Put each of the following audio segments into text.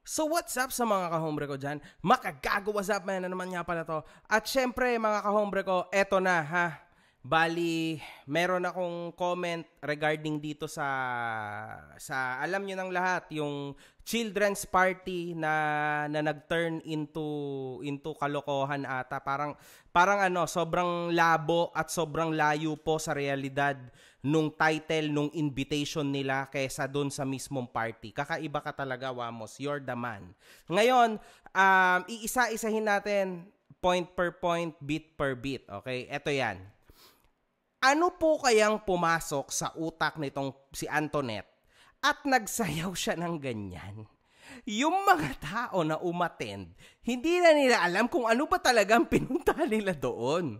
So what's up sa mga kahombre ko dyan? Makagago, what's up man? Na naman nga pala to. At syempre mga kahombre ko, eto na ha. Bali, meron akong comment regarding dito sa alam nyo ng lahat, yung children's party na nag-turn into kalokohan ata. Parang sobrang labo at sobrang layo po sa realidad nung title, nung invitation nila kaysa doon sa mismong party. Kakaiba ka talaga, Wamos. You're the man. Ngayon, iisa-isahin natin point per point, bit per bit. Okay? Eto yan. Ano po kayang pumasok sa utak nitong si Antoinette at nagsayaw siya ng ganyan? Yung mga tao na umattend, hindi na nila alam kung ano ba talagang pinunta nila doon.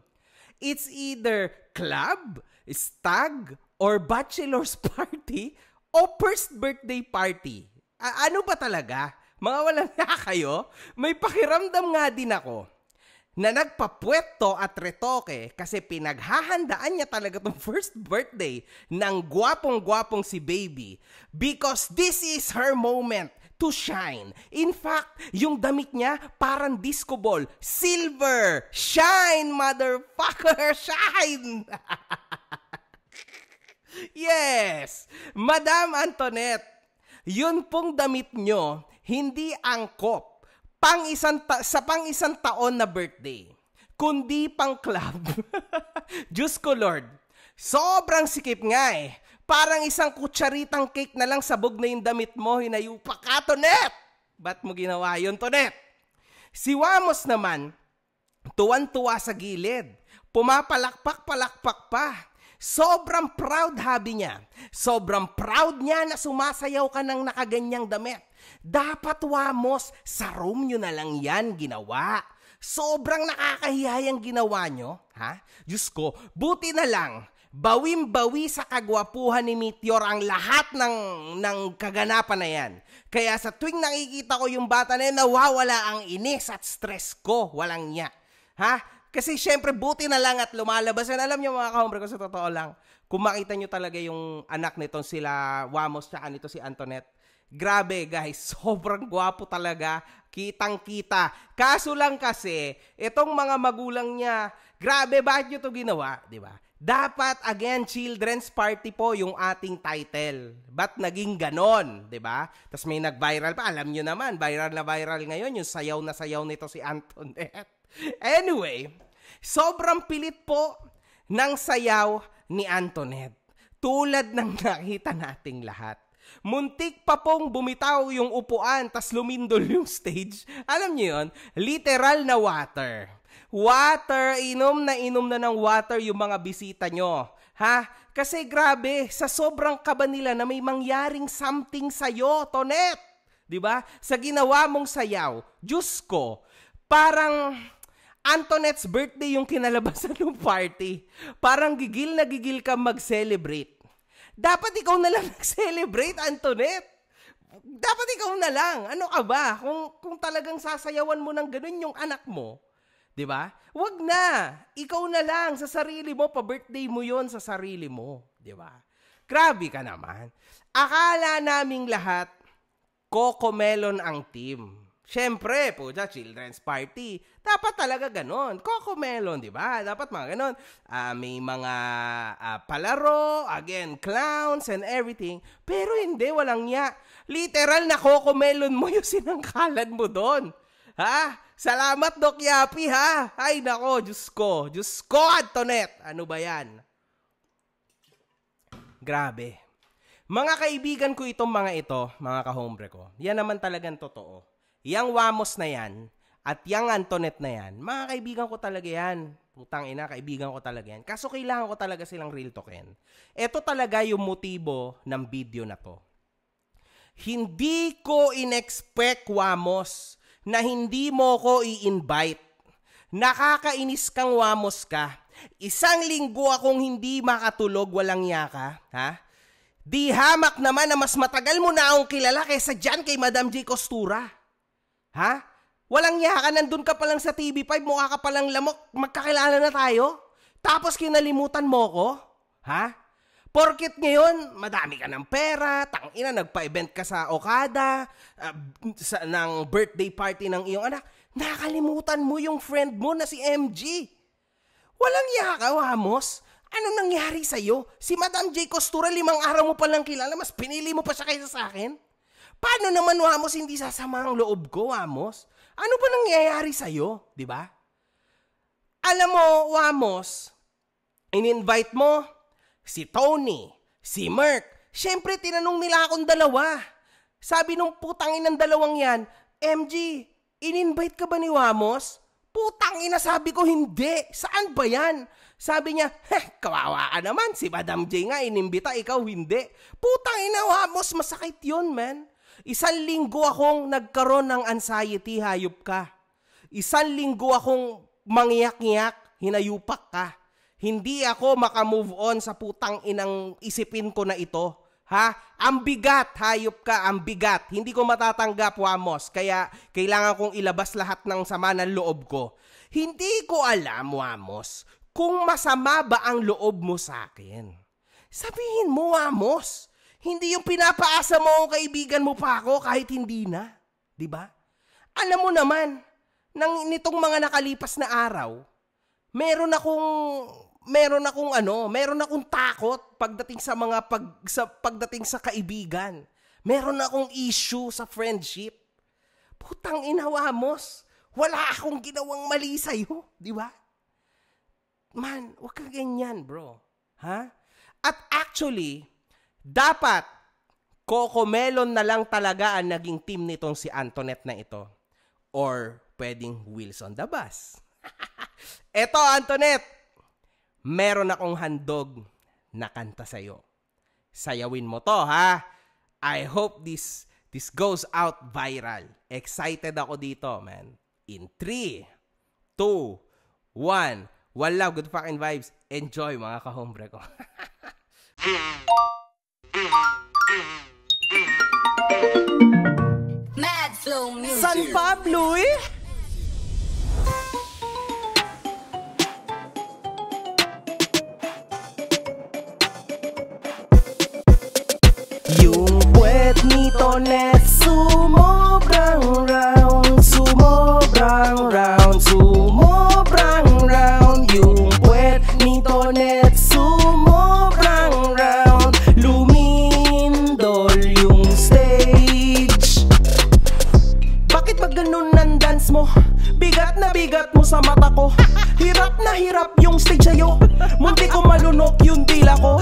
It's either club, stag, or bachelor's party, o first birthday party. Ano ba talaga? Mga walang nga kayo? May pakiramdam nga din ako na nagpapweto at retoke kasi pinaghahandaan niya talaga tong first birthday ng gwapong-gwapong si Baby because this is her moment to shine. In fact, yung damit niya parang disco ball. Silver! Shine, motherfucker! Shine! Yes! Madam Antoinette, yun pong damit nyo, hindi angkop sa pang-isang taon na birthday, kundi pang club. Diyos ko Lord, sobrang sikip nga eh. Parang isang kutsaritang cake na lang sabog na yung damit mo, hinayupa ka, Tonet! Ba't mo ginawa yun, Tonet? Si Wamos naman, tuwan-tuwa sa gilid, pumapalakpak-palakpak pa. Sobrang proud habi niya. Sobrang proud niya na sumasayaw ka ng nakaganyang damit. Dapat, Wamos, sa room nyo na lang yan ginawa. Sobrang nakakahiyayang ginawa nyo. Ha? Diyos ko, buti na lang. Bawim-bawi sa kagwapuhan ni Meteor ang lahat ng kaganapan na yan. Kaya sa tuwing nakikita ko yung bata na yan, nawawala ang inis at stress ko. Walang niya. Ha? Kasi syempre buti na lang at lumalabas. And alam niyo mga kahombre ko, sa totoo lang, kung makita nyo talaga yung anak nitong sila Wamos tsaka nito si Antoinette, grabe guys, sobrang gwapo talaga, kitang-kita. Kaso lang kasi, itong mga magulang niya, grabe, bakit nyo to ginawa? Diba? Dapat, again, children's party po yung ating title. Ba't naging ganon? Diba? Tapos may nag-viral pa, alam nyo naman, viral na viral ngayon, yung sayaw na sayaw nito si Antoinette. Anyway, sobrang pilit po ng sayaw ni Antoinette. Tulad ng nakita nating lahat. Muntik pa pong bumitaw yung upuan tas lumindol yung stage. Alam niyo yun? Literal na water. Water, inom na ng water yung mga bisita nyo. Ha? Kasi grabe, sa sobrang kaba nila na may mangyaring something sa'yo, Tonet. Diba? Sa ginawa mong sayaw, Diyos ko, parang Antoinette's birthday yung kinalabasan ng party. Parang gigil na gigil ka mag-celebrate. Dapat ikaw na lang nag-celebrate, Antoinette. Dapat ikaw na lang. Ano ka ba? Kung talagang sasayawan mo ng ganun yung anak mo, di ba? Wag na. Ikaw na lang sa sarili mo. Pa-birthday mo yon sa sarili mo. Di ba? Grabe ka naman. Akala naming lahat, Cocomelon ang team. Siyempre, puja, children's party. Dapat talaga ganon. Cocomelon, di ba? Dapat mga ganon. May mga palaro, again, clowns and everything. Pero hindi, walang niya. Literal na Cocomelon mo yung sinangkalan mo doon. Ha? Salamat, Doc Yapi, ha? Ay, nako, Diyos ko. Diyos ko, Antoinette. Ano ba yan? Grabe. Mga kaibigan ko itong mga ito, mga kahombre ko. Yan naman talagang totoo. Yang Wamos na yan, at yang Antoinette na yan, mga kaibigan ko talaga yan. Putang ina, kaibigan ko talaga yan. Kaso kailangan ko talaga silang real talkin. Ito talaga yung motibo ng video na to. Hindi ko in-expect, Wamos, na hindi mo ko i-invite. Nakakainis kang Wamos ka. Isang linggo akong hindi makatulog, walang yaka. Ha? Di hamak naman na mas matagal mo na akong kilala kaysa dyan kay Madam J. Costura. Ha? Walang yaka, nandun ka pa lang sa TV5, mukha ka palang lamok, magkakilala na tayo? Tapos kinalimutan mo ko? Ha? Porkit ngayon, madami ka ng pera, tangina, nagpa-event ka sa Okada, ng birthday party ng iyong anak, nakalimutan mo yung friend mo na si MG. Walang yaka, Wamos. Ano nangyari sa'yo? Si Madam J. Costura, 5 araw mo palang kilala, mas pinili mo pa siya kaysa sa akin? Paano naman, Wamos, hindi sasama ang loob ko, Wamos? Ano ba nangyayari sa'yo, di ba? Alam mo, Wamos, in-invite mo si Tony, si Merk. Siyempre, tinanong nila akong dalawa. Sabi nung putangin ng dalawang yan, MG, in-invite ka ba ni Wamos? Putangina, sabi ko hindi. Saan ba yan? Sabi niya, kawawa ka naman. Si Madam J nga inimbita, ikaw hindi. Putangina, Wamos, masakit yun, man. 1 linggo akong nagkaroon ng anxiety, hayop ka. 1 linggo akong mangyak-ngyak, hinayupak ka. Hindi ako makamove on sa putang inang isipin ko na ito. Ha? Ang bigat, hayop ka, ang bigat. Hindi ko matatanggap, Wamos. Kaya kailangan kong ilabas lahat ng sama ng loob ko. Hindi ko alam, Wamos, kung masama ba ang loob mo sa akin. Sabihin mo, Wamos. Hindi yung pinapaasa mo ang kaibigan mo pa ako kahit hindi na. Diba? Alam mo naman, nitong mga nakalipas na araw, meron akong takot pagdating sa pagdating sa kaibigan. Meron akong issue sa friendship. Putang ina, Wamos. Wala akong ginawang mali sa'yo, di ba? Man, wag kang ganyan, bro. Ha? At actually, dapat Cocomelon na lang talaga ang naging team nitong si Antoinette na ito. Or pwedeng Wilson the Bus. Eto, Antoinette. Meron akong handog na kanta sa'yo. Sayawin mo to, ha? I hope this goes out viral. Excited ako dito, man. In 3, 2, 1. One love, good fucking vibes. Enjoy, mga kahombre ko. Mad Flow Music. San Pablo, eh? Yung puwet ni Tonet sumobrang round, sumobrang round, sumobrang round. Yung puwet ni Tonet sumobrang round, lumindol yung stage. Bakit ba ganun ang dance mo? Bigat na bigat mo sa mata ko. Hirap na hirap yung stage sa'yo. Munti ko malunok yung dila ko.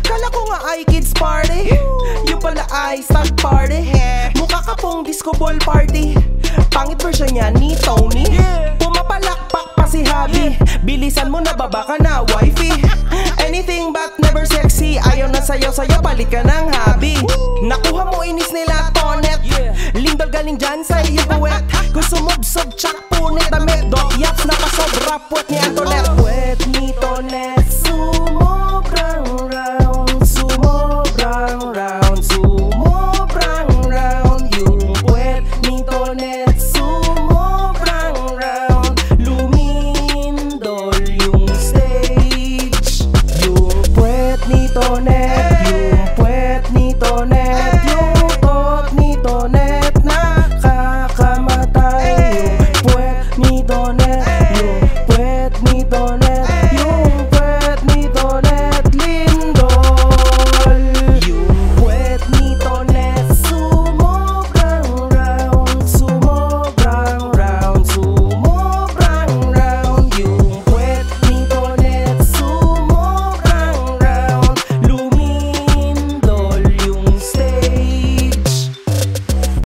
Kala ko nga ay kids party, yung pala ay stag party. Mukha ka pong disco ball party. Pangit version niya ni Tony. Pumapalakpak pa si Habi. Bilisan mo na baba ka na wifey. Anything but never sexy. Ayaw na sayo balik ka ng hobby. Nakuha mo inis nila Tonet. Lindol galing dyan sa iyong puwet. Kung sumubsob tsak punit damit. Dot yaps na pasobra puwet ni Antoinette.